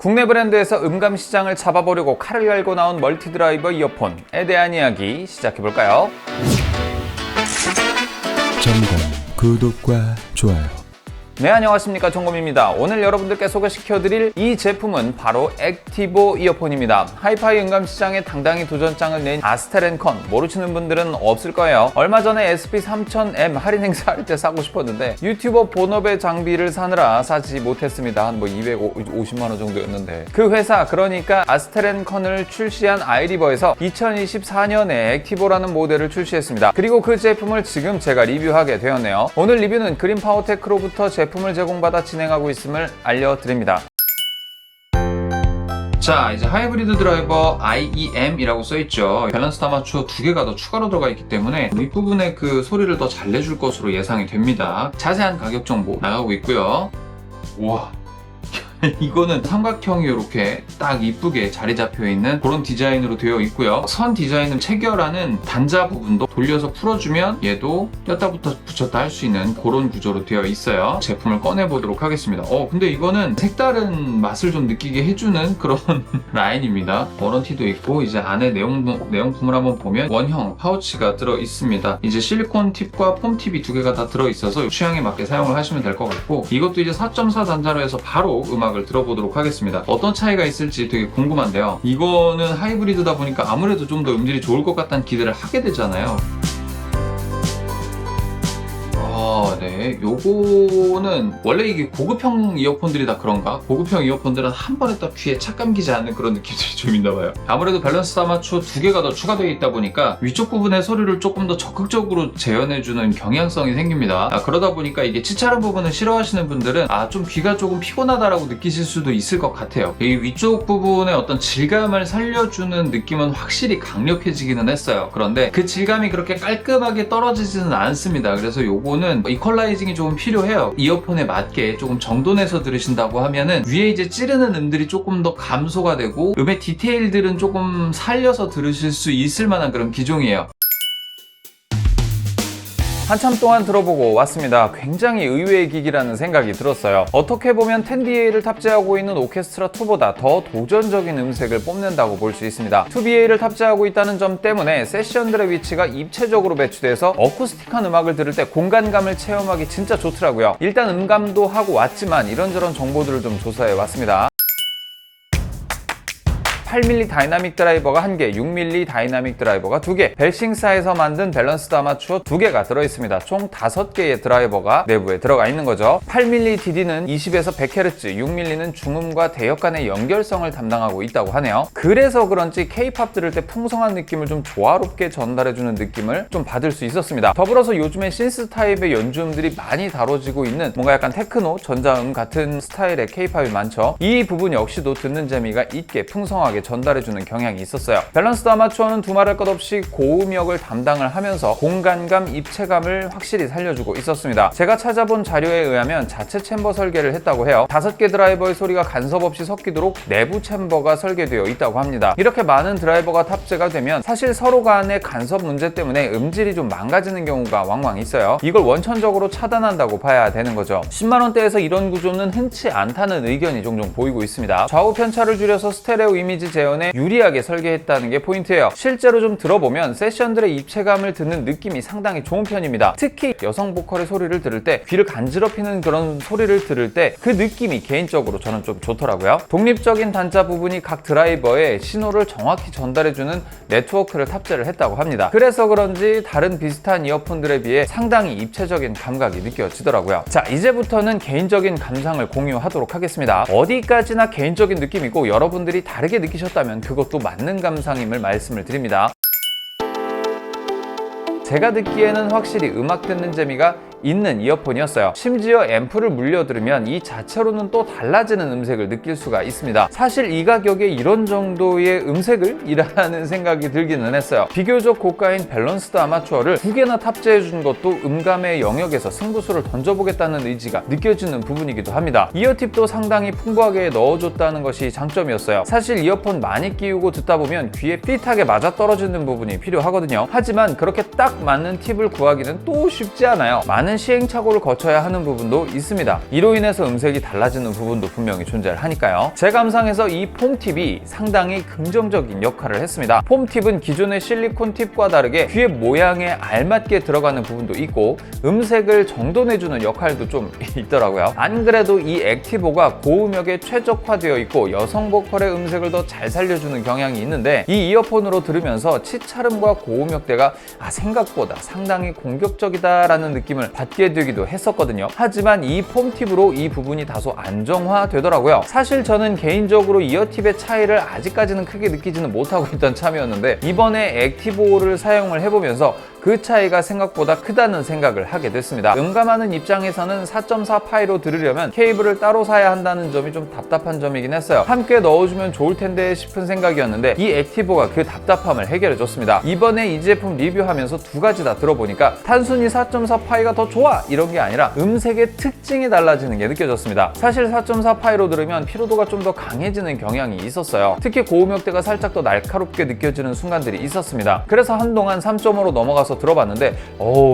국내 브랜드에서 음감 시장을 잡아보려고 칼을 갈고 나온 멀티드라이버 이어폰에 대한 이야기 시작해볼까요? 점검, 구독과 좋아요. 네, 안녕하십니까, 정곰입니다. 오늘 여러분들께 소개시켜드릴 이 제품은 바로 액티보 이어폰입니다. 하이파이 음감 시장에 당당히 도전장을 낸 아스테렌컨, 모르시는 분들은 없을 거예요. 얼마 전에 SP3000M 할인 행사할 때 사고 싶었는데 유튜버 본업의 장비를 사느라 사지 못했습니다. 한 250만원 정도였는데 그 회사, 그러니까 아스테렌컨을 출시한 아이리버에서 2024년에 액티보라는 모델을 출시했습니다. 그리고 그 제품을 지금 제가 리뷰하게 되었네요. 오늘 리뷰는 그린파워테크로부터 제품을 제공받아 진행하고 있음을 알려드립니다. 자, 이제 하이브리드 드라이버 IEM이라고 써있죠. 밸런스 아마추어 2개가 더 추가로 들어가 있기 때문에 윗부분에 그 소리를 더 잘 내줄 것으로 예상이 됩니다. 자세한 가격 정보 나가고 있고요. 우와, 이거는 삼각형이 이렇게 딱 이쁘게 자리 잡혀 있는 그런 디자인으로 되어 있고요. 선 디자인을 체결하는 단자 부분도 돌려서 풀어주면 얘도 꼈다 붙였다 할 수 있는 그런 구조로 되어 있어요. 제품을 꺼내 보도록 하겠습니다. 근데 이거는 색다른 맛을 좀 느끼게 해주는 그런 라인입니다. 워런티도 있고, 이제 안에 내용품을 한번 보면 원형 파우치가 들어 있습니다. 이제 실리콘 팁과 폼 팁이 2개가 다 들어 있어서 취향에 맞게 사용을 하시면 될 것 같고, 이것도 이제 4.4 단자로 해서 바로 음악을 들어보도록 하겠습니다. 어떤 차이가 있을지 되게 궁금한데요. 이거는 하이브리드다 보니까 아무래도 좀 더 음질이 좋을 것 같다는 기대를 하게 되잖아요. 네, 요거는 원래 이게 고급형 이어폰들이 다 그런가? 고급형 이어폰들은 한 번에 딱 귀에 착 감기지 않는 그런 느낌들이 좀 있나봐요. 아무래도 밸런스 아마추어 2개가 더 추가되어 있다 보니까 위쪽 부분의 소리를 조금 더 적극적으로 재현해주는 경향성이 생깁니다. 그러다 보니까 이게 치차른 부분을 싫어하시는 분들은 좀 귀가 조금 피곤하다라고 느끼실 수도 있을 것 같아요. 이 위쪽 부분의 어떤 질감을 살려주는 느낌은 확실히 강력해지기는 했어요. 그런데 그 질감이 그렇게 깔끔하게 떨어지지는 않습니다. 그래서 요거는 이퀄라이징이 조금 필요해요. 이어폰에 맞게 조금 정돈해서 들으신다고 하면은 위에 이제 찌르는 음들이 조금 더 감소가 되고 음의 디테일들은 조금 살려서 들으실 수 있을 만한 그런 기종이에요. 한참 동안 들어보고 왔습니다. 굉장히 의외의 기기라는 생각이 들었어요. 어떻게 보면 10DA를 탑재하고 있는 오케스트라 2보다 더 도전적인 음색을 뽐낸다고 볼 수 있습니다. 2BA를 탑재하고 있다는 점 때문에 세션들의 위치가 입체적으로 배치돼서 어쿠스틱한 음악을 들을 때 공간감을 체험하기 진짜 좋더라고요. 일단 음감도 하고 왔지만 이런저런 정보들을 좀 조사해 왔습니다. 8mm 다이나믹 드라이버가 1개, 6mm 다이나믹 드라이버가 2개, 벨싱사에서 만든 밸런스드 아마추어 2개가 들어있습니다. 총 5개의 드라이버가 내부에 들어가 있는 거죠. 8mm DD는 20에서 100Hz, 6mm는 중음과 대역 간의 연결성을 담당하고 있다고 하네요. 그래서 그런지 K-POP 들을 때 풍성한 느낌을 좀 조화롭게 전달해주는 느낌을 좀 받을 수 있었습니다. 더불어서 요즘에 신스 타입의 연주음들이 많이 다뤄지고 있는 뭔가 약간 테크노, 전자음 같은 스타일의 K-POP이 많죠. 이 부분 역시도 듣는 재미가 있게 풍성하게 전달해주는 경향이 있었어요. 밸런스드 아마추어는 두말할 것 없이 고음역을 담당을 하면서 공간감, 입체감을 확실히 살려주고 있었습니다. 제가 찾아본 자료에 의하면 자체 챔버 설계를 했다고 해요. 5개 드라이버의 소리가 간섭 없이 섞이도록 내부 챔버가 설계되어 있다고 합니다. 이렇게 많은 드라이버가 탑재가 되면 사실 서로 간의 간섭 문제 때문에 음질이 좀 망가지는 경우가 왕왕 있어요. 이걸 원천적으로 차단한다고 봐야 되는 거죠. 10만원대에서 이런 구조는 흔치 않다는 의견이 종종 보이고 있습니다. 좌우 편차를 줄여서 스테레오 이미지 재현에 유리하게 설계했다는 게 포인트예요. 실제로 좀 들어보면 세션들의 입체감을 듣는 느낌이 상당히 좋은 편입니다. 특히 여성 보컬의 소리를 들을 때, 귀를 간지럽히는 그런 소리를 들을 때 그 느낌이 개인적으로 저는 좀 좋더라고요. 독립적인 단자 부분이 각 드라이버에 신호를 정확히 전달해주는 네트워크를 탑재를 했다고 합니다. 그래서 그런지 다른 비슷한 이어폰들에 비해 상당히 입체적인 감각이 느껴지더라고요. 자, 이제부터는 개인적인 감상을 공유하도록 하겠습니다. 어디까지나 개인적인 느낌이고 여러분들이 다르게 느끼셨다면 그것도 맞는 감상임을 말씀을 드립니다. 제가 듣기에는 확실히 음악 듣는 재미가 있는 이어폰이었어요. 심지어 앰프를 물려 들으면 이 자체로는 또 달라지는 음색을 느낄 수가 있습니다. 사실 이 가격에 이런 정도의 음색을? 이라는 생각이 들기는 했어요. 비교적 고가인 밸런스드 아마추어를 2개나 탑재해준 것도 음감의 영역에서 승부수를 던져보겠다는 의지가 느껴지는 부분이기도 합니다. 이어팁도 상당히 풍부하게 넣어줬다는 것이 장점이었어요. 사실 이어폰 많이 끼우고 듣다 보면 귀에 핏하게 맞아떨어지는 부분이 필요하거든요. 하지만 그렇게 딱 맞는 팁을 구하기는 또 쉽지 않아요. 많은 많은 시행착오를 거쳐야 하는 부분도 있습니다. 이로 인해서 음색이 달라지는 부분도 분명히 존재를 하니까요. 제 감상에서 이 폼팁이 상당히 긍정적인 역할을 했습니다. 폼팁은 기존의 실리콘 팁과 다르게 귀의 모양에 알맞게 들어가는 부분도 있고 음색을 정돈해주는 역할도 좀 있더라고요. 안 그래도 이 액티보가 고음역에 최적화되어 있고 여성 보컬의 음색을 더 잘 살려주는 경향이 있는데 이 이어폰으로 들으면서 치차름과 고음역대가 생각보다 상당히 공격적이다라는 느낌을 받게 되기도 했었거든요. 하지만 이 폼팁으로 이 부분이 다소 안정화되더라고요. 사실 저는 개인적으로 이어팁의 차이를 아직까지는 크게 느끼지는 못하고 있던 참이었는데 이번에 액티보를 사용을 해보면서 그 차이가 생각보다 크다는 생각을 하게 됐습니다. 음감하는 입장에서는 4.4파이로 들으려면 케이블을 따로 사야 한다는 점이 좀 답답한 점이긴 했어요. 함께 넣어주면 좋을 텐데 싶은 생각이었는데 이 액티보가 그 답답함을 해결해줬습니다. 이번에 이 제품 리뷰하면서 두 가지 다 들어보니까 단순히 4.4파이가 더 좋아 이런 게 아니라 음색의 특징이 달라지는 게 느껴졌습니다. 사실 4.4파이로 들으면 피로도가 좀 더 강해지는 경향이 있었어요. 특히 고음역대가 살짝 더 날카롭게 느껴지는 순간들이 있었습니다. 그래서 한동안 3.5로 넘어가서 들어봤는데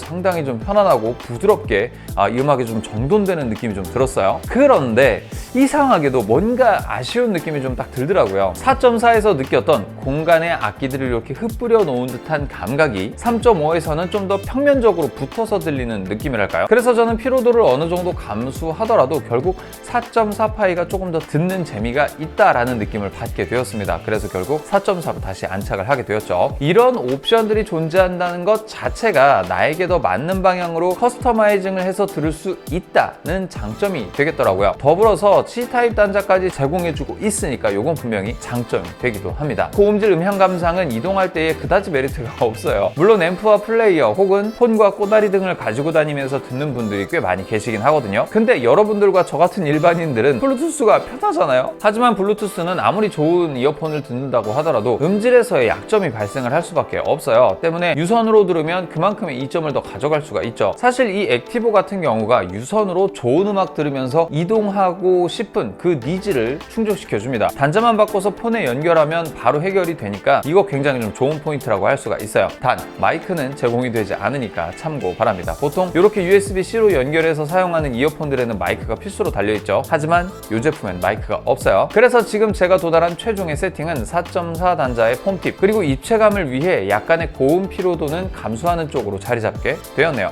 상당히 좀 편안하고 부드럽게 이 음악이 좀 정돈되는 느낌이 좀 들었어요. 그런데 이상하게도 뭔가 아쉬운 느낌이 좀 딱 들더라고요. 4.4에서 느꼈던 공간에 악기들을 이렇게 흩뿌려 놓은 듯한 감각이 3.5에서는 좀 더 평면적으로 붙어서 들리는 느낌이랄까요? 그래서 저는 피로도를 어느 정도 감수하더라도 결국 4.4파이가 조금 더 듣는 재미가 있다라는 느낌을 받게 되었습니다. 그래서 결국 4.4로 다시 안착을 하게 되었죠. 이런 옵션들이 존재한다는 것 자체가 나에게 더 맞는 방향으로 커스터마이징을 해서 들을 수 있다는 장점이 되겠더라고요. 더불어서 C타입 단자까지 제공해주고 있으니까 이건 분명히 장점이 되기도 합니다. 고음질 음향 감상은 이동할 때에 그다지 메리트가 없어요. 물론 앰프와 플레이어 혹은 폰과 꼬다리 등을 가지고 다니면서 듣는 분들이 꽤 많이 계시긴 하거든요. 근데 여러분들과 저 같은 일반인들은 블루투스가 편하잖아요. 하지만 블루투스는 아무리 좋은 이어폰을 듣는다고 하더라도 음질에서의 약점이 발생을 할 수밖에 없어요. 때문에 유선으로 들으면 그만큼의 이점을 더 가져갈 수가 있죠. 사실 이 액티보 같은 경우가 유선으로 좋은 음악 들으면서 이동하고 싶은 그 니즈를 충족시켜줍니다. 단자만 바꿔서 폰에 연결하면 바로 해결이 되니까 이거 굉장히 좀 좋은 포인트라고 할 수가 있어요. 단 마이크는 제공이 되지 않으니까 참고 바랍니다. 보통 이렇게 USB-C로 연결해서 사용하는 이어폰들에는 마이크가 필수로 달려있죠. 하지만 이 제품엔 마이크가 없어요. 그래서 지금 제가 도달한 최종의 세팅은 4.4 단자의 폼팁 그리고 입체감을 위해 약간의 고음 피로도는 감수하는 쪽으로 자리 잡게 되었네요.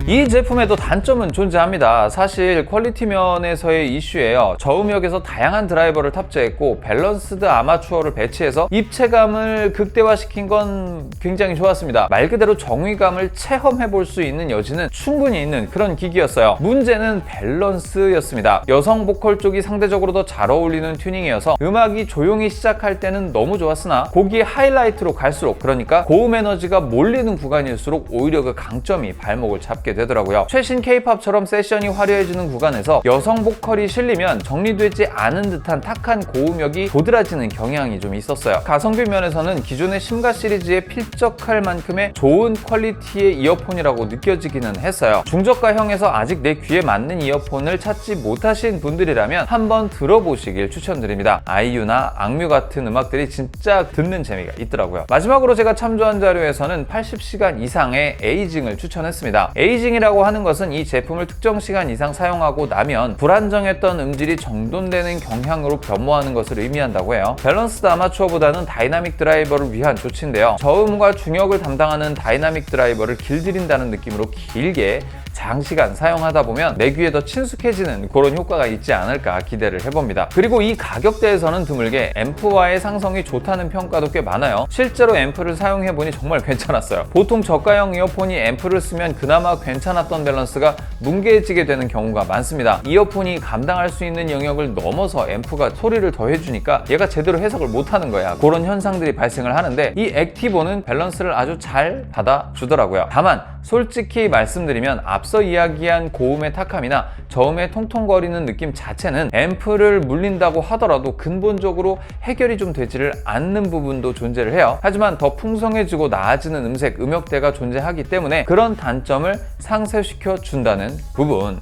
이 제품에도 단점은 존재합니다. 사실 퀄리티 면에서의 이슈예요. 저음역에서 다양한 드라이버를 탑재했고 밸런스드 아마추어를 배치해서 입체감을 극대화시킨 건 굉장히 좋았습니다. 말 그대로 정의감을 체험해 볼 수 있는 여지는 충분히 있는 그런 기기였어요. 문제는 밸런스였습니다. 여성 보컬 쪽이 상대적으로 더 잘 어울리는 튜닝이어서 음악이 조용히 시작할 때는 너무 좋았으나 곡이 하이라이트로 갈수록 그러니까 고음 에너지가 몰리는 구간일수록 오히려 그 강점이 발목을 잡게 되더라고요. 최신 K-팝처럼 세션이 화려해지는 구간에서 여성 보컬이 실리면 정리되지 않은 듯한 탁한 고음역이 도드라지는 경향이 좀 있었어요. 가성비 면에서는 기존의 심가 시리즈에 필적할 만큼의 좋은 퀄리티의 이어폰이라고 느껴지기는 했어요. 중저가형에서 아직 내 귀에 맞는 이어폰을 찾지 못하신 분들이라면 한번 들어보시길 추천드립니다. 아이유나 악뮤 같은 음악들이 진짜 듣는 재미가 있더라고요. 마지막으로 제가 참조한 자료에서는 80시간 이상의 에이징을 추천했습니다. 에이징이라고 하는 것은 이 제품을 특정 시간 이상 사용하고 나면 불안정했던 음질이 정돈되는 경향으로 변모하는 것을 의미한다고 해요. 밸런스드 아마추어보다는 다이나믹 드라이버를 위한 조치인데요. 저음과 중역을 담당하는 다이나믹 드라이버를 길들인다는 느낌으로 길게 장시간 사용하다 보면 내 귀에 더 친숙해지는 그런 효과가 있지 않을까 기대를 해봅니다. 그리고 이 가격대에서는 드물게 앰프와의 상성이 좋다는 평가도 꽤 많아요. 실제로 앰프를 사용해보니 정말 괜찮았어요. 보통 저가형 이어폰이 앰프를 쓰면 그나마 괜찮았던 밸런스가 뭉개지게 되는 경우가 많습니다. 이어폰이 감당할 수 있는 영역을 넘어서 앰프가 소리를 더 해주니까 얘가 제대로 해석을 못하는 거야. 그런 현상들이 발생을 하는데 이 액티보는 밸런스를 아주 잘 받아주더라고요. 다만 솔직히 말씀드리면 앞서 이야기한 고음의 탁함이나 저음의 통통거리는 느낌 자체는 앰프를 물린다고 하더라도 근본적으로 해결이 좀 되지를 않는 부분도 존재를 해요. 하지만 더 풍성해지고 나아지는 음색, 음역대가 존재하기 때문에 그런 단점을 상쇄시켜 준다는 부분.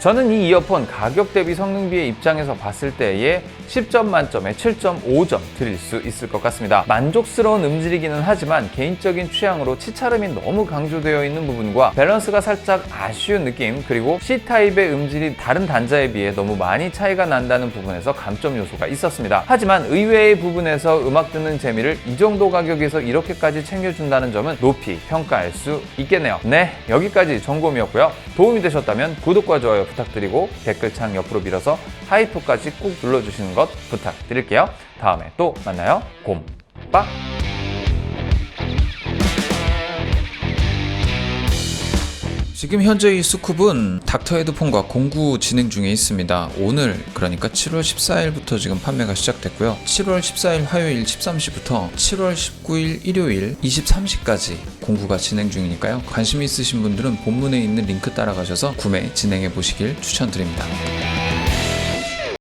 저는 이 이어폰 가격 대비 성능비의 입장에서 봤을 때에 10점 만점에 7.5점 드릴 수 있을 것 같습니다. 만족스러운 음질이기는 하지만 개인적인 취향으로 치차름이 너무 강조되어 있는 부분과 밸런스가 살짝 아쉬운 느낌, 그리고 C타입의 음질이 다른 단자에 비해 너무 많이 차이가 난다는 부분에서 감점 요소가 있었습니다. 하지만 의외의 부분에서 음악 듣는 재미를 이 정도 가격에서 이렇게까지 챙겨준다는 점은 높이 평가할 수 있겠네요. 네, 여기까지 점검이었고요. 도움이 되셨다면 구독과 좋아요 부탁드리고 댓글창 옆으로 밀어서 하이프까지 꾹 눌러주시는 것 부탁드릴게요. 다음에 또 만나요. 곰빠! 지금 현재 이 스쿱은 닥터 헤드폰과 공구 진행 중에 있습니다. 오늘 그러니까 7월 14일부터 지금 판매가 시작됐고요. 7월 14일 화요일 13시부터 7월 19일 일요일 23시까지 공구가 진행 중이니까요. 관심 있으신 분들은 본문에 있는 링크 따라가셔서 구매 진행해 보시길 추천드립니다.